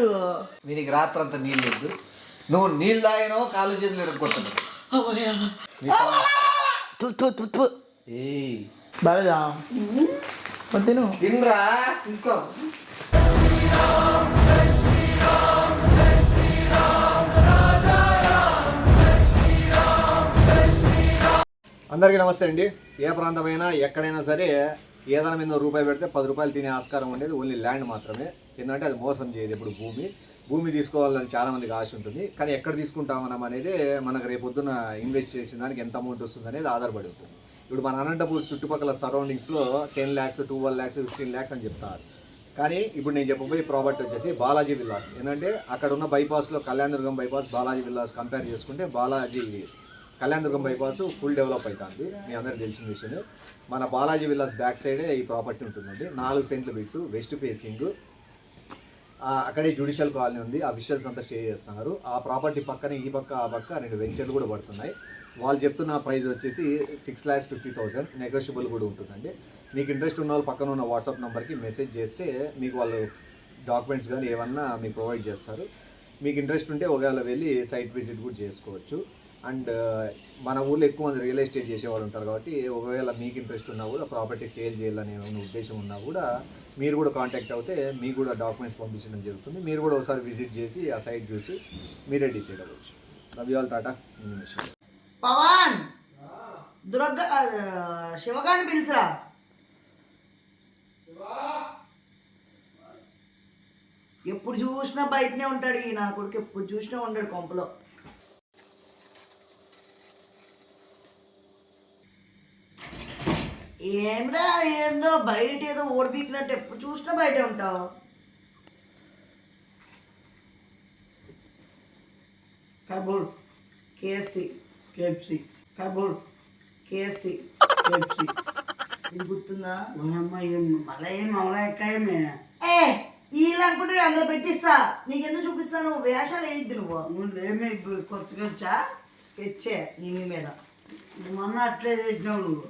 వాడు వీనికి రాత్రంతా నీళ్ళు వద్దు. నువ్వు నీళ్ళు తాగినో కాలు చేతులు ఎరగొట్టదు. బాగా తిను తినరా. ఇంకో అందరికీ నమస్తే అండి. ఏ ప్రాంతమైనా ఎక్కడైనా సరే ఏదైనా మీద రూపాయి పెడితే 10 రూపాయలు తినే ఆస్కారం ఉండేది ఓన్లీ ల్యాండ్ మాత్రమే. ఎందుకంటే అది మోసం చేయదు. ఇప్పుడు భూమి తీసుకోవాలని చాలామందికి ఆశ ఉంటుంది. కానీ ఎక్కడ తీసుకుంటామనం అనేది మనకు రేపొద్దున ఇన్వెస్ట్ చేసిన దానికి ఎంత అమౌంట్ వస్తుంది అనేది ఆధారపడి ఉంటుంది. ఇప్పుడు మన అనంతపూర్ చుట్టుపక్కల సరౌండింగ్స్లో 10 lakhs, 12 lakhs, 15 lakhs అని చెప్తారు. కానీ ఇప్పుడు నేను చెప్పబోయే ప్రాపర్టీ వచ్చేసి బాలాజీ విల్లాస్. ఎందుకంటే అక్కడ ఉన్న బైపాస్లో Kalyanadurgam bypass, Balaji villas compare చేసుకుంటే కళ్యాణదుర్గం బైపాస్ ఫుల్ డెవలప్ అవుతుంది. మీ అందరికీ తెలిసిన విషయమే. మన బాలాజీ విల్లాస్ బ్యాక్ సైడే ఈ ప్రాపర్టీ ఉంటుందండి. 4 సెంట్లు బిట్టు, వెస్ట్ ఫేసింగ్. అక్కడే జ్యుడిషియల్ కాలనీ ఉంది. ఆ విషువల్స్ అంతా స్టే చేస్తున్నారు. ఆ ప్రాపర్టీ పక్కన ఈ పక్క ఆ పక్క 2 వెంచర్లు కూడా పడుతున్నాయి. వాళ్ళు చెప్తున్న ప్రైస్ వచ్చేసి 6,50,000. నెగోషియబుల్ కూడా ఉంటుందండి. మీకు ఇంట్రెస్ట్ ఉన్న వాళ్ళు పక్కన ఉన్న వాట్సాప్ నెంబర్కి మెసేజ్ చేస్తే మీకు వాళ్ళు డాక్యుమెంట్స్ కానీ ఏమన్నా మీకు ప్రొవైడ్ చేస్తారు. మీకు ఇంట్రెస్ట్ ఉంటే ఒకవేళ వెళ్ళి సైట్ విజిట్ కూడా చేసుకోవచ్చు. అండ్ మన ఊళ్ళో ఎక్కువ మంది రియల్ ఎస్టేట్ చేసేవాళ్ళు ఉంటారు. కాబట్టి ఒకవేళ మీకు ఇంట్రెస్ట్ ఉన్నా కూడా ప్రాపర్టీ సేల్ చేయాలనే ఉద్దేశం ఉన్నా కూడా మీరు కూడా కాంటాక్ట్ అవుతే మీకు కూడా డాక్యుమెంట్స్ పంపించడం జరుగుతుంది. మీరు కూడా ఒకసారి విజిట్ చేసి ఆ సైట్ చూసి మీరే డిసైడ్ అవ్వచ్చు. Love you all. Tata. Pawan Sivagani పిలుసురా. ఎప్పుడు చూసినా బయటనే ఉంటాడు ఈ నా కొడుకు. ఎప్పుడు చూసినా ఉంటాడు కొంపలో. ఏమిరా ఏందో బయట ఏదో ఓడిపీకినట్టు ఎప్పుడు చూసినా బయటే ఉంటావు. కబూర్ కేఎఫ్సి కబూర్ కేఎఫ్సి ఇది గుర్తుందా? మళ్ళీ ఏం అవునా ఎక్కాయమే వీళ్ళు అనుకుంటే అందరు పెట్టిస్తా. నీకెందుకు చూపిస్తాను? వేషాలు వేయద్దు నువ్వు. ఏమి ఇప్పుడు కొత్తగా వచ్చా స్కెచ్చే నీ మీద. మొన్న అట్లే చేసినావు నువ్వు.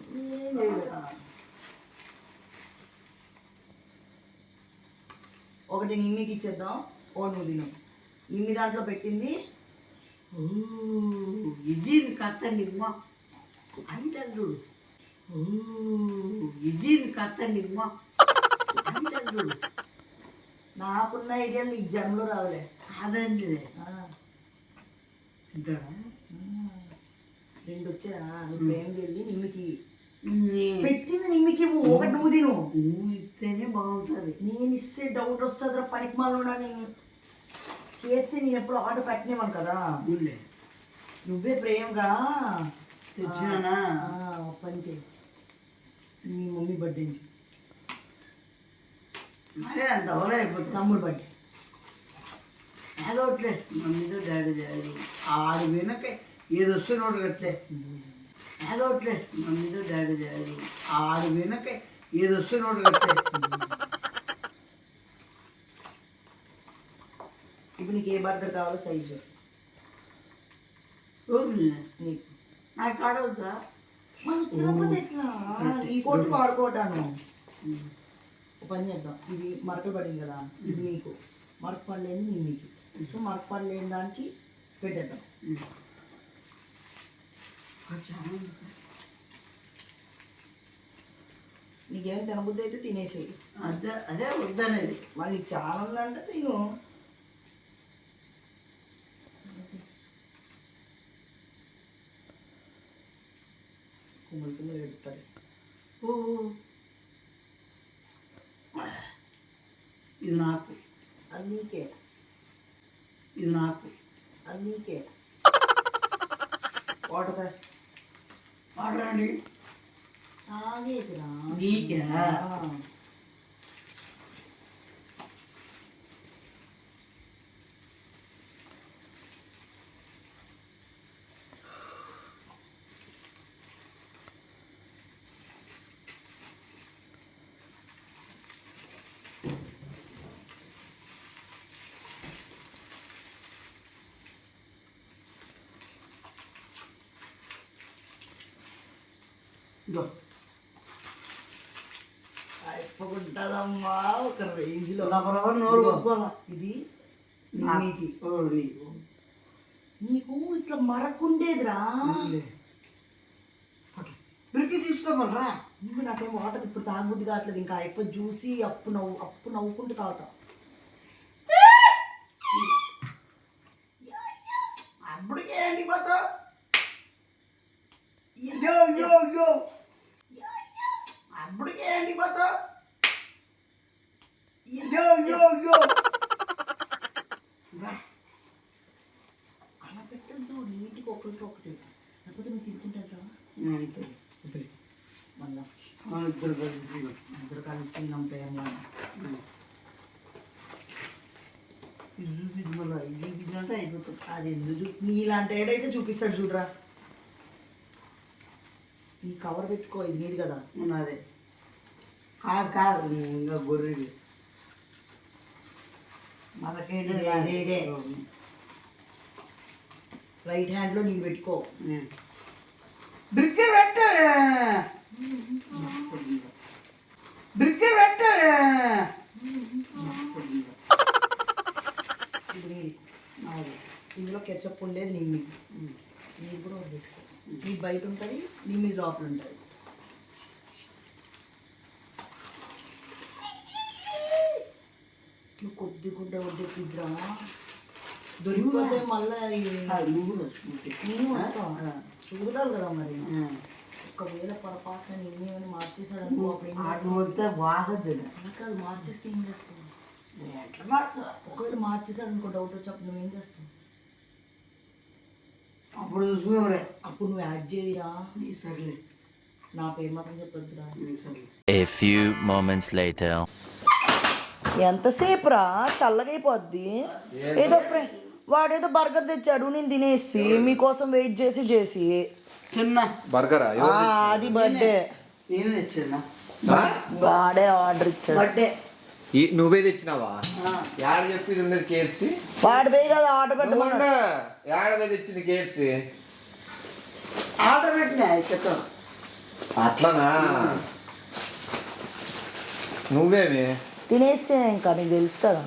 ఒకటి నిమ్మికి ఇచ్చేద్దాం, ఓ నువ్వు తిను. నిమ్మి దాంట్లో పెట్టింది ఇది కథ నిమ్మ అంటూ. ఇది కథ నిమ్మ అంటూ. నాకున్న ఐడియాలు నీకు జన్మలో రావలే. కాదండి తింటాడా? 2 వచ్చా. నువ్వు ఏం వెళ్ళి నిమ్మికి పెట్టింది. నిమ్మికి ఒకటి నువ్వు తిను. నువ్వు ఇస్తేనే బాగుంటుంది. నేను ఇస్తే డౌట్ వస్తుంది. పనికి మాలోనా నేను కేఎఫ్సీ నేను ఎప్పుడు ఆర్డర్ పెట్టినేవాను కదా. నువ్వే ప్రేమగా తెచ్చినానా? పని చేయి. మీ మమ్మీ బర్త్డే నుంచి మరే అంత అవలే అయిపోతుంది. తమ్ముడు బర్త్డే ఏదో ఒకట్లే. మమ్మీతో డాడీ డాడీ ఆడు వెనక ఏది వస్తే నోటు కట్టలే. ఏదో ఒకట్లే. మమ్మీతో డాడీ డాడీ ఆడు వెనక ఏది వస్తే నోటు కట్టలే. ఇప్పుడు నీకు ఏ బర్గర్ కావాలో సైజు నీకు నాకు కాడవుతా. మనం తినకపోతే ఎట్లా? ఈ కోటు వాడుకోవటాను. పని చేద్దాం. ఇది మరక పడింది కదా, ఇది నీకు. మరక పడలేని నీ మీకు. సో మరక పడలేని దానికి పెట్టేద్దాం. నీకేం తినబుద్ధి అయితే తినేసేయి. అదే వద్దనేది. మళ్ళీ చాలా ఉందంటే తిను. కుమ్మలు ఎడుతారు. ఇది నాకు, అది నీకే. ఇది నాకు, అది నీకే. వాటర్ వాడరండి. తాగేదిరా నీకే. అయిపోకుంటుందమ్మా ఒక రేంజ్లో. నోరు కొట్టుకోవాలా. ఇది నీకు నీకు నీకు ఇట్లా మరకుండేదిరా. బ్రిక్కి తీసుకోమరా. నువ్వు నాకేం వాటర్ ఇప్పుడు తాగబుద్ధి కావట్లేదు. ఇంకా అయిపోయి చూసి అప్పు నవ్వుకుంటూ తాగుతా. అప్పటికే ఏంటి పోతావు? యో యో యో అప్పటికే ఏంటి పోతావు? యో యో యో అలా పెట్టద్దు, నీటికి ఒకరికి ఒకటి. లేకపోతే నువ్వు తింటుంటారా అంతే. మళ్ళా ఇద్దరు కలిసి అందరూ కలిసి ఉన్నాం ప్రేమ. ఇది చూపించి మళ్ళీ ఇది చూపించినట్టే అయిపోతుంది. అది ఎందుకు నీలాంటి ఏడైతే చూపిస్తాడు చూడరా. ఈ కవర్ పెట్టుకో, ఇది నీది కదా. ఉన్నదే కాదు కాదు ఇంకా గొర్రెది మనకేంటి ఇదే. రైట్ హ్యాండ్లో నీకు పెట్టుకో. బ్రిక్కి పెట్టు బ్రిక్కి పెట్టు. ఇది నీది. నాది. ఇందులో కెచప్ ఉండేది నీ మీద. నీది కూడా ఒకటి పెట్టుకో. నీ బయట ఉంటుంది, నీ మీద లోపల ఉంటుంది. నువ్వు కొద్దిగుంటే వద్దురా, దొరికిపోతే మళ్ళీ నువ్వు వచ్చి నేను వస్తాను. చూడాలి కదా మరి. ఒకవేళ పొరపాటున నిన్నేమని మార్చేసాడు అనుకో, అప్పుడు ఏం చేస్తావు? వస్తే బాగద్దు. అలా కాదు, మార్చేస్తే ఏం చేస్తావు? ఎట్లా మాట్లాడు? ఒకవేళ మార్చేసాడు అనుకో, డౌట్ వచ్చి నువ్వేం చేస్తావు? అప్పుడు చూసుకున్నావులే. అప్పుడు నువ్వు యాడ్ చేయరా. నీ సర్లే. నా పేరు మాత్రం చెప్పొద్దురా. సర్లే. A few moments later. ఎంతసేపు రా, చల్లగైపోద్ది. ఏదో వాడేదో బర్గర్ తెచ్చాడు, నేను తినేసి మీకోసం వెయిట్ చేసి చిన్న బర్గరా? అది బర్త్డే. నేను తెచ్చాను. వాడే ఆర్డర్ ఇచ్చాడు. బర్త్డే నువ్వే తెచ్చినావా? యాడ చెప్పింది ఉండేది కేఎఫ్సి? వాడి పోయి కదా ఆర్డర్ పెట్టమన్నాడు. యాడ పోయి తెచ్చింది కేఎఫ్సి? ఆర్డర్ పెట్టినా చెత్త. అట్లనా? నువ్వేమి తినేస్తే ఇంకా నీకు తెలుసు కదా.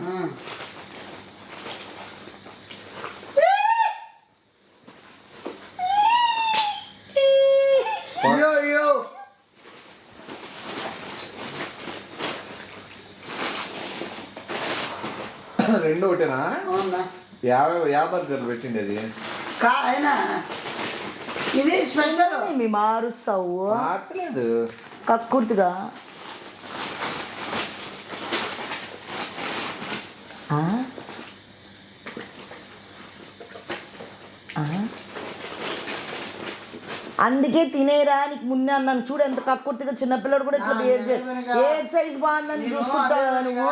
రెండు ఒకటేనా? అవునా? 50 బర్గర్లు పెట్టిండేది. అయినా ఇది స్పెషల్. మీ మారుస్తావు మార్చలేదు. కక్కుర్తిగా. అందుకే తినేరా నీకు ముందే అన్నాను. చూడు ఎంత కక్కుర్తిగా, చిన్నపిల్లడు కూడా ఇట్లా ఏ సైజ్ బాగుందని చూసుకుంటావు కదా నువ్వు.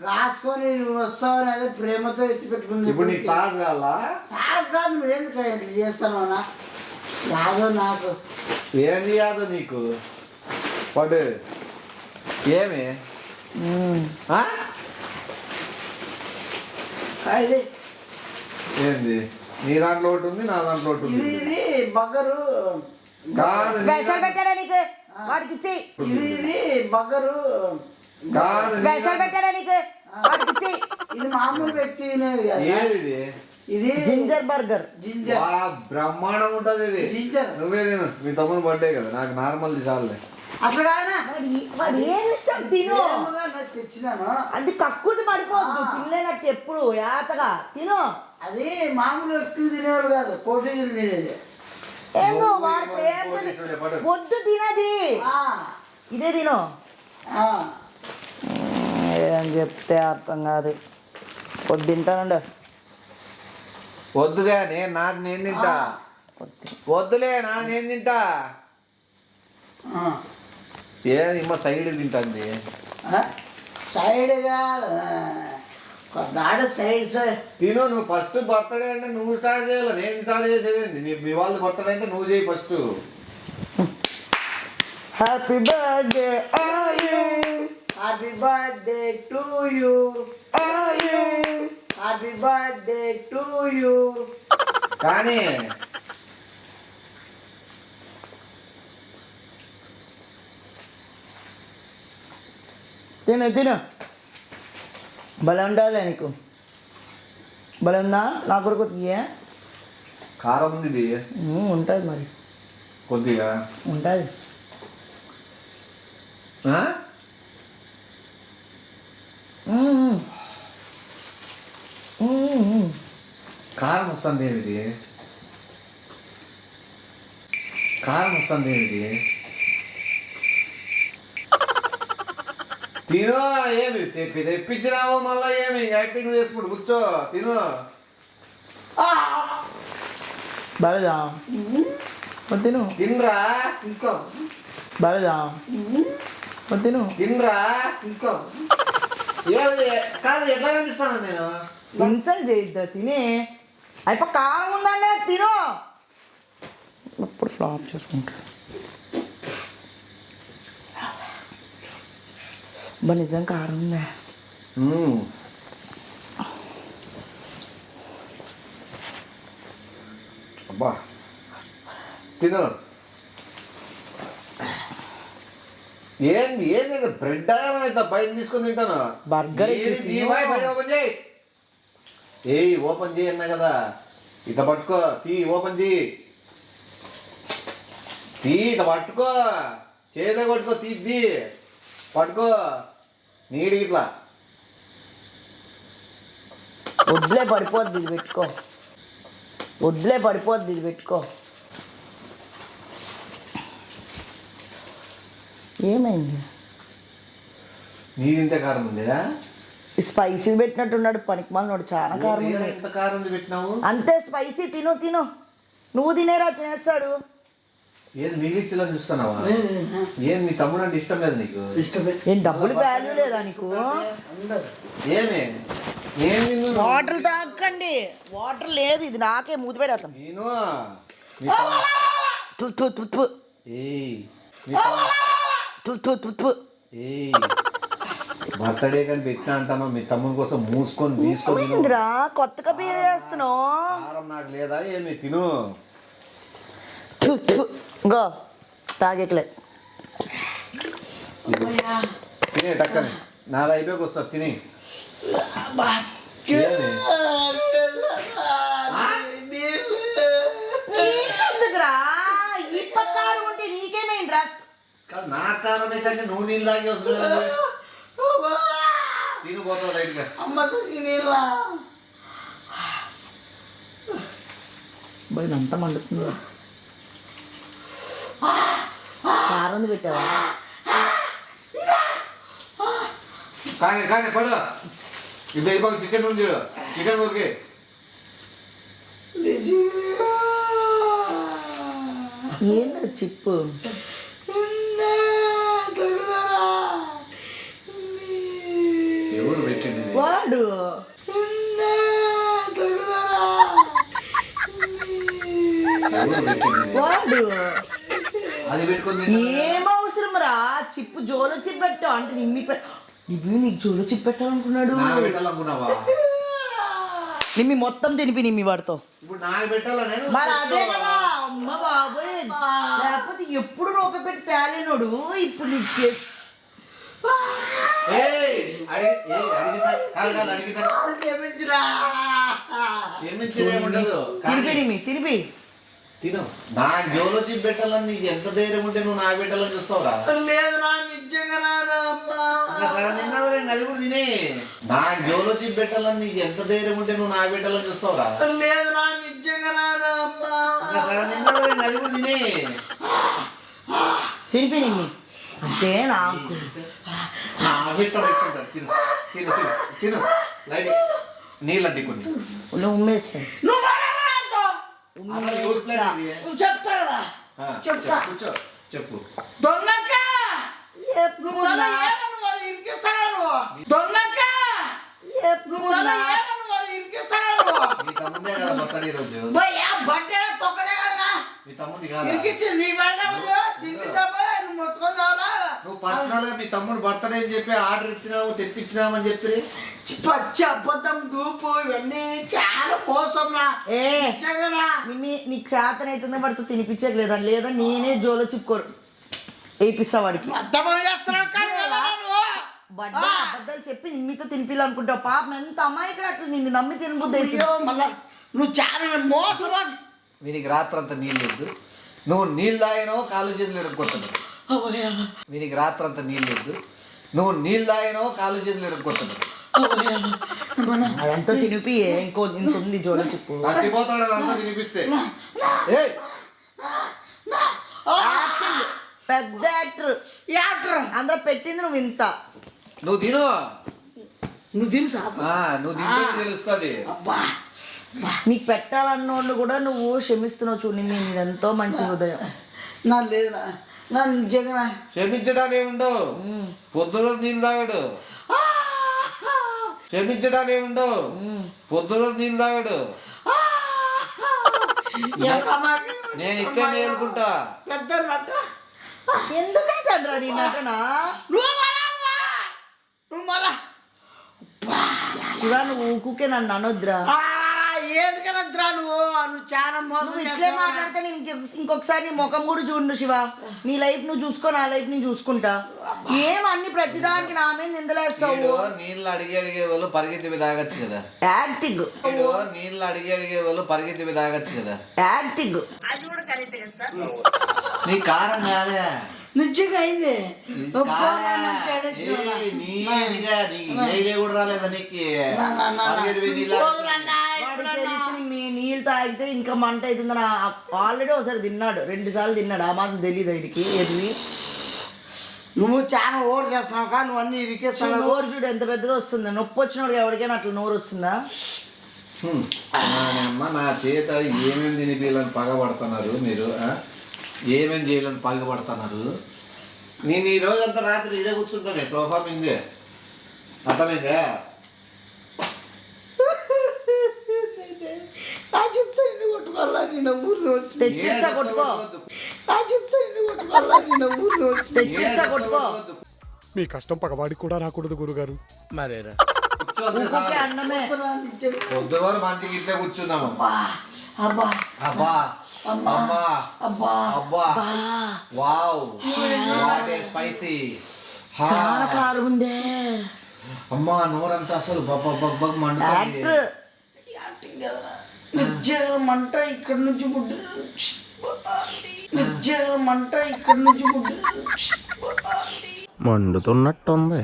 కాసుకొని నువ్వు వస్తావని అదే ప్రేమతో ఎత్తి పెట్టుకుంది. ఇప్పుడు నీకు సాస్ కావాలా? సాస్ కాదు, నువ్వు ఎందుకు ఇట్లా చేస్తాను అన్నా? యాదో నాకు ఏంది యాదో నీకు? పడు ఏమి? ఇది ఏంది? నీ దాంట్లో ఒకటి ఉంది, నా దాంట్లో ఒకటి ఉంది. ఇది బగ్గరు కాదు స్పెషల్ పెట్టాడా నీకు? వాడికి ఇచ్చి. ఇది బగ్గరు కాదు. స్పెషల్ పెట్టాడా నీకు? వాడికి ఇచ్చి. ఇది మామూలు వ్యక్తి తినేది కదా. ఏది ఇది? ఇది జింజర్ బర్గర్. జింజర్. బ్రహ్మాండం ఉంటది ఇది. జింజర్ నువ్వే తిను, మీ తమ్ముని బర్త్డే కదా, నాకు నార్మల్ చాలులే. అట్లా కాదనా? వాడు ఏమి ఇస్తాం తిను. తెచ్చినాను. అది కక్కుర్తి పడిపోద్దు, తినలేనట్టు ఎప్పుడు ఏతగా తిను. అది మామూలు వ్యక్తులు తినేవాళ్ళు కాదు, కోటీలు తినేది. ఏందో వాడు ప్రేమ వద్దు తినది. ఇదే తిను. ఏం చెప్తే అర్థం కాదు. పొద్దు తింటానండి. వద్దులే, నేను తింటా. వద్దులే, నేను తింటా. ఏమో సైడ్ తింటాంది. సైడ్గా దాడ సైడ్ సైడ్ తిను. నువ్వు ఫస్ట్ బర్త్డే అంటే నువ్వు స్టార్ట్ చేయాలి, నేను స్టార్ట్ చేసేది. మీ వాళ్ళది బర్త్డే అంటే నువ్వు చేయి first. Happy birthday happy birthday to you, happy birthday to you. కానీ తిను భలే ఉండాలి నీకు. భలే ఉందా? నాకు కూడా కొద్దిగా కారం ఉంది ఇది ఉంటుంది మరి, కొద్దిగా ఉంటుంది. ఆ? కారం వస్తుంది ఏమిది, కారం వస్తుంది ఏమిది? తిను, ఏమి తెప్పించినావు మళ్ళా, ఏమి యాక్టింగ్ చేసుకుంటూ కూర్చో, తిను. బాలేదా? తిను. తినరా ఇంకో బాలేదా? తిను. తినరా. ఇంకో ఏమి కాదు, ఎట్లా కనిపిస్తాను నేను? ఇన్సల్ట్ చేయొద్దా, తినే. అయిపో కారం ఉందండి, తిను. ఇప్పుడు ఫ్లాప్ చేసుకుంటా. బా నిజం కారం ఉందా? అబ్బా తిను. ఏంది ఏంది బ్రెడ్ అయితే బయట తీసుకొని తింటాను. బర్గర్ ఓపెన్ చేయి. ఓపెన్ చేయి అన్నా కదా, ఇట్లా పట్టుకో, ఓపెన్ చేయి, ఇట్లా పట్టుకో, చేతిలో కొట్టుకో, తీద్ది పట్టుకో, నీడి ఇట్లా. వద్దులే పడిపోద్ది, ఇది పెట్టుకో. వద్దులే పడిపోద్ది, ఇది పెట్టుకో. ఏమైంది? నీ తింటే కారం ఉందా? స్పైసీ పెట్టినట్టున్నాడు పనికిమాలినోడు, చాలా కారం ఉంది. ఎంత కారం ఉంది పెట్టినావు? అంతే స్పైసీ. తిను తిను, నువ్వు తినేరా, తినేస్తాడు. ఏది మిగిలిచ్చేలా చూస్తున్నావా? ఏం మీ తమ్ముడు అంటే ఇష్టం లేదు నీకు? ఇష్టమే. ఏం డబ్బులు వాల్యూ లేదా నీకు? ఉండదు. ఏమి ఏం తిన్ను? వాటర్ తాగండి, వాటర్ లేదు, ఇది నాకే మూతి పెడతాం. నేను బర్త్డే కానీ పెట్టినా అంటాను, మీ తమ్ముని కోసం మూసుకొని తీసుకొని ఏంద్రా కొత్తగా బిహేవ్ చేస్తున్నావు? కారం నాకు లేదా ఏమి? తిను. ఇంకో తాగేకలే. తినే టక్కని, నాది అయిపోయి వస్తా, తిని. ఎందుకురా ఈ పక్కారు ఉంటే నీకేమైందిరా? నా కారం అయితే నువ్వు నీళ్ళు తాగి వస్తుంది. తిను పోతావు లైట్గా. అమ్మ చూసి నీళ్ళ బయట అంతా మండుతుంది. కారం పెట్టావా? కానీ కానీ పడు, ఇది అయిపోయి చికెన్ ఉంది చూడు, చికెన్ ఊరికి. ఏంది చిప్పు? ఎవరు పెట్టింది? వాడు ఎవరు పెట్టింది? వాడు అది పెట్టుకుంది. ఏం అవసరం రా, చిప్పు జోలో చిప్ పెట్టావు అంటే నీకు జోలో చిప్ పెట్టాలనుకున్నాడు. నాకు పెట్టాలనుకున్నావా? నిమ్మి మొత్తం తినిపి నిమ్మి వాడితో. ఇప్పుడు నాకు పెట్టాలా నేను? మరి అదే కదా అమ్మ బాబోయ్, లేకపోతే ఎప్పుడు రూపాయి పెట్టి తేలేనోడు ఇప్పుడు నీకు తినిపి. తిను. నా జోలో చిప్ పెట్టాలని నీకు ఎంత ధైర్యం ఉంటే నువ్వు నాకు పెట్టాలని చూస్తావురా? లేదురా, నిజంగా సగం తిన్నావు, అది కూడా తినే. నా జోలో చిప్ పెట్టాలని నీకు ఎంత ధైర్యం ఉంటే నువ్వు నాకు పెట్టాలని చూస్తావురా? లేదురా, నిజంగా సగం తిన్నావు, అది కూడా తినే. తినిపి నిమ్మి అంటే నాకు పెట్టుకుంటా. తిను తిను తిను తిను. లైట్ నీళ్ళు అడ్డి కొన్ని నువ్వు ఉమ్మేస్తాయి. చెప్తా కదా, చెప్తా. కూర్చో, చెప్పు. దొంగక్క ఇరికిస్తాను, దొంగక్క ఇరికిస్తాను. మీ తమ్ముందే కదా బర్త్డే రోజు. బట్టే తొక్కదే కదా మీ తమ్ముంది కాదా? ఇరికిచ్చి నీ పెడదాము, తినిపిద్దామా, నువ్వు మొత్తుకొని కావాలా? నువ్వు పర్సనల్ గా మీ తమ్ముడు బర్త్డే అని చెప్పి ఆర్డర్ ఇచ్చినావు, తెప్పించినామని చెప్తే పచ్చి అబద్ధం దూపు ఇవన్నీ చాలా మోసం. నీకు చేతన అవుతుందో పడుతూ తినిపించట్లేదా? లేదా నేనే జోలో చిప్పుకోరు వేయిస్తా వాడికి. బర్త్డే అబద్ధాలు చెప్పి మీతో తినిపించాలనుకుంటావు. పాపం ఎంత అమ్మాయి ఇక్కడ అట్లా నిన్ను నమ్మి తినబుద్ది అయితే. అయ్యో మళ్ళా నువ్వు చాలా మోసం. వీనికి రాత్రంతా నీళ్ళు వద్దు. నువ్వు నీళ్ళు తాగినో కాలు చేతులు ఎరుక్కొట్టున్నావు. వీనికి రాత్రంతా నీళ్ళు వద్దు. నువ్వు నీళ్ళు తాగినో కాలు చేతులు ఎరుక్కొట్టున్నావు. అదంతా తినిపి ఇంత ఉంది జోలో చెప్పు. చచ్చిపోతాడు అదంతా తినిపిస్తే. ఏయ్ పెద్ద యాక్టర్ అందరూ పెట్టింది నువ్వు ఇంత. నువ్వు తిను. నువ్వు తెలుసా? నువ్వు తింటే తెలుస్తుంది. అబ్బా నీకు పెట్టాలన్నోళ్ళు కూడా నువ్వు క్షమిస్తున్నావు చూడు. నీదెంతో మంచి హృదయం. నా లేదా నా నిజంగా క్షమించడానికి ఏముండవు. పొద్దున నీళ్ళు తాగాడు. క్షమించడానికి ఏముండవు. పొద్దున నీళ్ళు తాగాడు. నేను ఇక్కడ నేర్చుకుంటా. పెద్ద ఎందుకైతే నీ నటన నువ్వు మళ్ళా శివ నువ్వు ఊకుకే నన్ను అనొద్దురా. ఏంటరా నువ్వు చాలా మోసం నువ్వు ఇట్లే మాట్లాడితే నేను ఇంకొకసారి నీ ముఖం కూడా చూడు శివ. నీ లైఫ్ నువ్వు చూసుకో, నా లైఫ్ నేను చూసుకుంటా. ఏం అన్ని ప్రతిదానికి నా మీద నిందలేస్తావు. నీళ్ళు అడిగే వాళ్ళు పరిగెత్తి తాగొచ్చు కదా. యాక్టింగ్. నీళ్ళు అడిగే వాళ్ళు పరిగెత్తి తాగొచ్చు కదా. యాక్టింగ్. నీ కారం కాదే. నిజంగా అయింది. కూడా రాలేదా నీకు? నీళ్ళు తాగితే ఇంకా మంట అవుతుందని ఆల్రెడీ ఒకసారి తిన్నాడు, 2 సార్లు తిన్నాడు. ఆ మాత్రం తెలియదు వీడికి. ఏది నువ్వు చాలా ఓవర్ చేస్తున్నావు కానీ నువ్వు అన్ని ఇరికేస్తావు. నోరు చూడు ఎంత పెద్దది వస్తుంది. నొప్పి వచ్చినోడు ఎవరికైనా అట్లా నోరు వస్తుందా? అమ్మ నా చేత ఏమేమి తినిపించాలని పగబడుతున్నారు మీరు. ఏమేం చేయాలని పగబడుతున్నారు. నేను ఈ రోజంతా రాత్రి ఇడే కూర్చుంటానే సోఫా మీదే. అర్థమైందా? నా చెప్తే ఇన్ని కొట్టుకోవాలా నేను ఊరు వచ్చి తెచ్చిస్తా కొట్టుకో. నా చెప్తే ఇన్ని కొట్టుకోవాలా నేను ఊరు వచ్చి తెచ్చిస్తా కొట్టుకో. మీ కష్టం పగవాడికి కూడా రాకూడదు గురుగారు. మరేరా ఊరికే అన్నమే. పొద్దు వరకు మంచిగా ఇద్దరే కూర్చున్నాము. అబ్బా అబ్బా అబ్బా అబ్బా అబ్బా వావ్ వాట్ ఏ స్పైసీ. చాలా కారం ఉందే. అమ్మా నోరంతా అసలు బబ్బ మండుతుంది. నిజంగా మంట ఇక్కడ నుంచి పుట్టి నిజంగా మంట ఇక్కడ నుంచి పుట్టి మండుతున్నట్టుంది.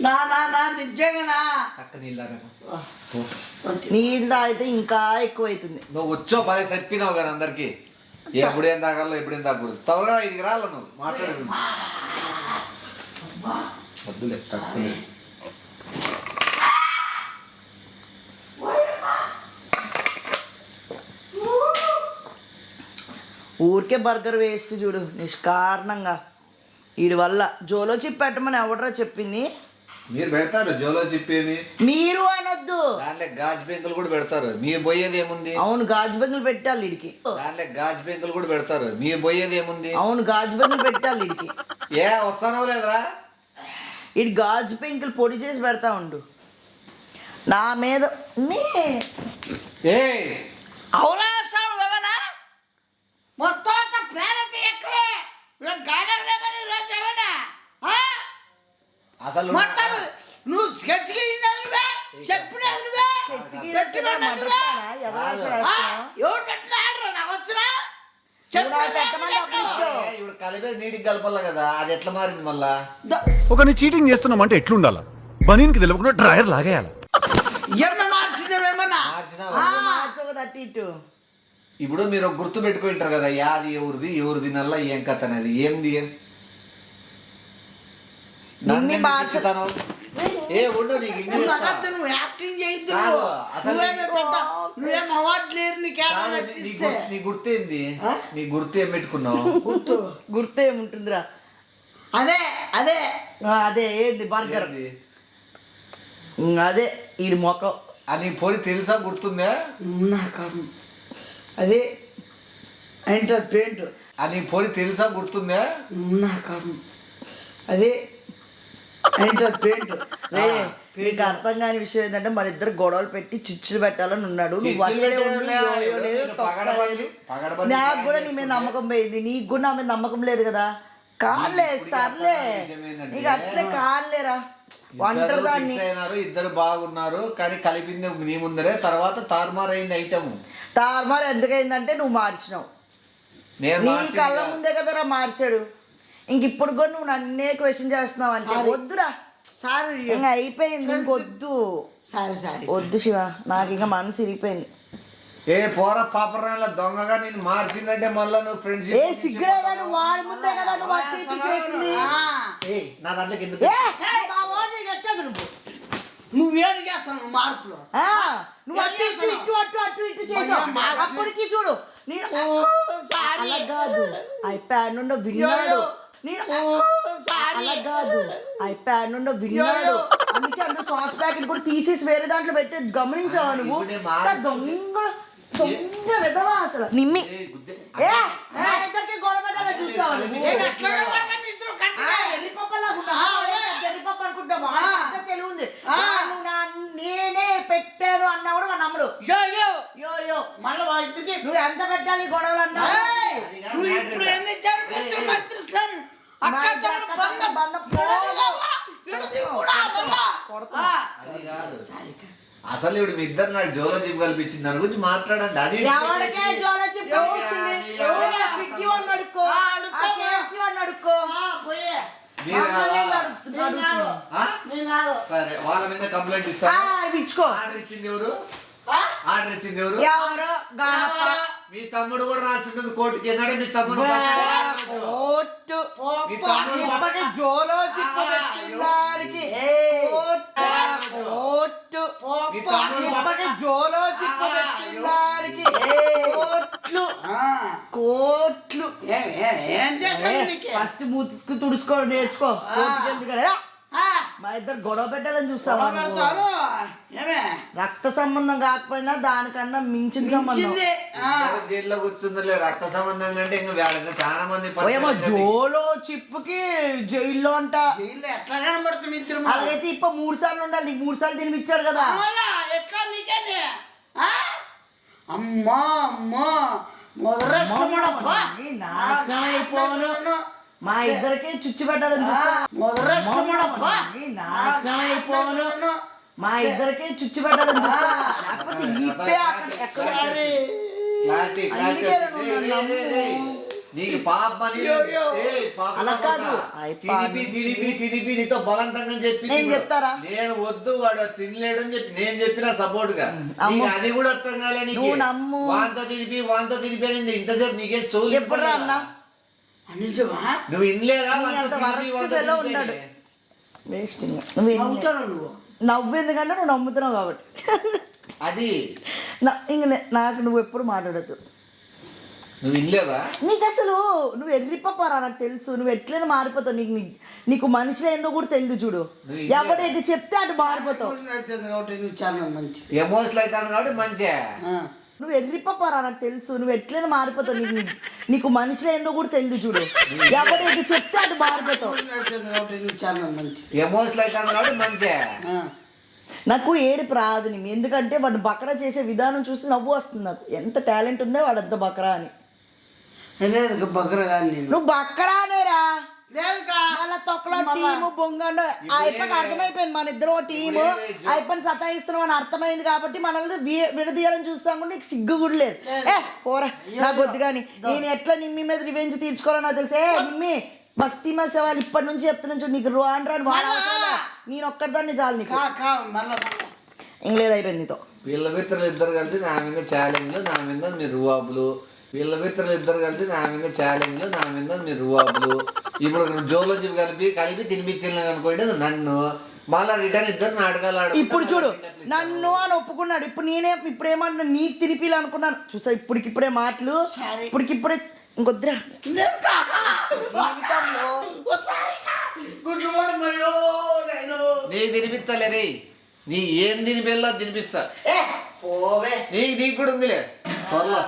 నా నా నా నిజంగా నీళ్ళు తాగితే ఇంకా ఎక్కువ అవుతుంది. నువ్వు వచ్చో 10 చెప్పినావు కానీ అందరికి ఎప్పుడేం తాగాలో ఎప్పుడేం తాగకూడదు. త్వరగా ఇదికి రాల నువ్వు మాట్లాడేది. వద్దులే తక్కువ. ఊరికే బర్గర్ వేస్ట్ చూడు నిష్కారణంగా. వీడి వల్ల జోలో చిప్ పెట్టమని ఎవడరా చెప్పింది? మీరు పెడతారు జోలో చెప్పేమి. మీరు అనొద్దు. దాంట్లో గాజు బెంకులు కూడా పెడతారు. మీరు పోయేది ఏముంది? అవును గాజు బెంకులు పెట్టాలి వీడికి. దాంట్లో గాజు బెంకులు కూడా పెడతారు. మీరు పోయేది ఏముంది? అవును గాజు బెంకులు పెట్టాలి వీడికి. ఏ వస్తానో లేదురా? ఇది గాజు పెంకులు పొడి చేసి పెడతా ఉండు నా మీద. ఏ అవునా సార్ మొత్తం అంతా ప్రేరత ఎక్కువే గాయని రోజు ఏమన్నా అసలు మొత్తం నువ్వు స్కెచ్ గీసినవే చెప్పినవే ఎవరు పెట్టినారు నాకు వచ్చినా ఇప్పుడు కలిపేది నీటికి కలపాల కదా. అది ఎట్లా మారింది మళ్ళా? ఒకరిని చీటింగ్ చేస్తున్నామంటే ఎట్లుండాలా? బనీన్కి తెలియకుండా డ్రైయర్ లాగేయాలి. మార్చిదేమన్నా అటు ఇటు. ఇప్పుడు మీరు గుర్తు పెట్టుకుంటారు కదా, యాది ఎవరిది నల్లా ఏం కథ అనేది ఏంది. ఏ ఉండు నీకు నువ్వు యాక్టింగ్ నీ గుర్తేంది? నీ గుర్తు ఏం పెట్టుకున్నావు? గుర్తు ఏముంటుందిరా? అదే అదే అదే ఏంది బర్గర్. అదే ఈ మొక్క అది పోయి తెలుసా? గుర్తుందా? అదే అంటే పెయింట్. అది పోయి తెలుసా? గుర్తుందా? అదే అంటే పెయింట్. నీకు అర్థం కాని విషయం ఏంటంటే మన ఇద్దరు గొడవలు పెట్టి చిచ్చులు పెట్టాలని ఉన్నాడు. నాకు కూడా నీ మీద నమ్మకం పోయింది, నీకు కూడా నా మీద నమ్మకం లేదు కదా. కాళ్ళే సర్లే ఇక అట్లే కాళ్ళేరా వంటరు దాన్ని ఇద్దరు బాగున్నారు కానీ కలిపింది నీ ముందరే, తర్వాత తారుమారైంది ఐటమ్. తారుమారు ఎందుకైందంటే నువ్వు మార్చినావు, నేను నీ కళ్ళ ముందే కదరా మార్చాడు. ఇంక ఇప్పుడు కూడా నువ్వు నన్నే క్వశ్చన్ చేస్తున్నావు అంటే వద్దురా, సారీ ఇంకా అయిపోయింది, ఇంకొద్దు. సారీ వద్దు శివ, నాకు ఇంకా మనసు ఇరిగిపోయింది. ఏ పోర పాపరాల దొంగగా నేను మార్చిందంటే మళ్ళా నువ్వు ఫ్రెండ్స్ ఏ సిగ్గులేదా, నువ్వు వాడి ముందే కదా నువ్వు అట్టి ఇట్టి చేసింది. నా దాంట్లోకి ఎందుకు ఏ, మా వాడిని కట్టదు నువ్వేం చేస్తావు మార్పులో ఆ, నువ్వు అట్టి ఇటు ఇటు అటు అటు ఇటు చేసావు. అప్పటికి చూడు నేను అలా కాదు, ఐప్యాడ్ నుండి విన్నాడు. నేను అలా కాదు, ఐప్యాడ్ నుండి విన్నాడు. అందుకే అందరూ సాస్ ప్యాకెట్ కూడా తీసేసి వేరే దాంట్లో పెట్టి గమనించావా నువ్వు? దొంగ దొంగ విధవా అసలు నిమ్మి. ఏ ఇద్దరికి గొడవ పెట్టాలా చూసావా నువ్వు? ఎర్రిపప్పు అనుకుంటావా? తెలివి ఉంది. నేనే పెట్టాను అన్నా కూడా మా నమ్ముడు. యో యో మళ్ళీ నువ్వు ఎంత పెట్టాలి గొడవలు అన్నా? నువ్వు ఇప్పుడు ఎన్ని జరుగుతుంది అసలు ఇప్పుడు మీ ఇద్దరు నాకు జోలో జిప్ కల్పించింది దాని గురించి మాట్లాడండి. అది ఎవరికే జోలో జిప్ కల్పించింది? స్విగ్గీ వాడిని అడుక్కో, కేఎఫ్సీ వాడిని అడుక్కో. సరే వాళ్ళ మీద కంప్లైంట్ ఇస్తాను. ఇచ్చుకో. ఆర్డర్ ఇచ్చింది ఎవరు? ఆర్డర్ ఇచ్చింది ఎవరు? ఎవరు? గానప్ప. మీ తమ్ముడు కూడా రాసింటుంది కోర్టుకి. ఏంటంటే మీ తమ్ముడు జోలో జిప్ పెట్టిందానికి జోలో జిప్ పెట్టిందానికి కోట్లు. ఏం చేస్తాను ఫస్ట్ మూతికి తుడుచుకో, నేర్చుకో. మా ఇద్దరు గొడవ పెట్టాలని చూస్తావా? రక్త సంబంధం కాకపోయినా దానికన్నా మించిన సంబంధం. జైల్లో కూర్చుందిలే రక్త సంబంధం కంటే ఇంకా వేళ చాలా మంది జోలో చిప్పుకి జైల్లో అంట. ఎట్లా కనబడుతుంది ఇద్దరు? అలాగైతే ఇప్పుడు 3 సార్లు ఉండాలి. నీకు 3 సార్లు తినిపించాడు కదా. ఎట్లా నీకే అమ్మా అమ్మా మొదలష్టమడప్పా నాశనం అయిపోను. మా ఇద్దరికి చుచ్చు పెట్టాలని చూస్తా. మొదలష్టమడప్పా నాశనం అయిపోను. మా ఇద్దరికి చుచ్చు పెట్టాలని చూస్తా. లేకపోతే ఇప్పే ఎక్కడ నీకు పాప తినిపి నీతో బలవంతంగా చెప్పి నేను చెప్తారా? నేను వద్దు వాడు తినలేడు అని చెప్పి నేను చెప్పిన సపోర్ట్ గా. అది కూడా అర్థం కాలే నీకు. వాంతో తినిపి అనింది ఇంతసేపు నీకేం చోటు ఎప్పుడు అన్నా? నువ్వు ఇనలేదా? ఉన్నాడు వేస్ట్. నువ్వు నవ్వేందుకంటే నువ్వు నమ్ముతున్నావు కాబట్టి. అది ఇంక నాకు నువ్వు ఎప్పుడు మాట్లాడద్దు. నువ్వు ఇనలేదా? నీకు అసలు నువ్వు ఎదిరిపోరా, నాకు తెలుసు. నువ్వు ఎట్లైనా మారిపోతావు. నీకు మనిషి ఏందో కూడా తెలియదు. చూడు, ఎవరు ఎటు చెప్తే అటు మారిపోతావు. ఎమోషనల్ అవుతాను కాబట్టి మంచిగా. నువ్వు ఎదిరిపోరా, నాకు తెలుసు. నువ్వు ఎట్లైనా మారిపోతావు. నీకు మనిషి ఏందో కూడా తెలియదు. చూడు, ఎవరు ఎటు చెప్తే అటు మారిపోతావు. ఎమోషనల్ అవుతాను కాబట్టి మంచిగా. నాకు ఏడుపు రాదు నీ, ఎందుకంటే వాడు బకరా చేసే విధానం చూసి నవ్వు వస్తుంది. నాకు ఎంత టాలెంట్ ఉందో వాడంత బకరా అని. నువ్వు బకరానేరా. మళ్ళా తొక్కలో టీము బొంగండు అయిపోయి అర్థమైపోయింది. మన ఇద్దరు టీము అయిపోయి సతాయిస్తున్నాం అని అర్థమైంది కాబట్టి మనల్ని విడదీయాలని చూస్తాం కూడా నీకు సిగ్గు కూడా లేదు. పోరా నాకు వద్దు. కానీ నేను ఎట్లా నిమ్మి మీద రివెంజ్ తీర్చుకోవాలో నాకు తెలుసే. నిమ్మి బస్తీ మసాలు ఇప్పటి నుంచి చెప్తున్నా. నీకు రాను నేను ఒక్కదాన్ని చాలు. నీకు ఇంగ్లేదు అయిపోయింది నీతో. వీళ్ళ మిత్రులు ఇద్దరు కలిసి నా మీద ఛాలెంజ్లు, నా మీద మీరు రువాబులు. వీళ్ళ మిత్రులు ఇద్దరు కలిసి నా మీద ఛాలెంజ్లు, నా మీద మీరు రువాబులు. ఇప్పుడు జోలో కలిపి తినిపించలేను అనుకోండి నన్ను. మళ్ళా రిటర్న్ ఇద్దరు నాటకాలు ఆడు. ఇప్పుడు చూడు నన్ను అని ఒప్పుకున్నాడు. ఇప్పుడు ఏమన్నా నీకు తినిపిలు అనుకున్నాను. చూసా ఇప్పటికిప్పుడే మాటలు. ఇప్పటికిప్పుడే ఇంకొద్దురా. నీ తినిపిస్తలే రే. నీ ఏం తినిపిల్లా తినిపిస్తా. నీకు కూడా ఉందిలే త్వరలో.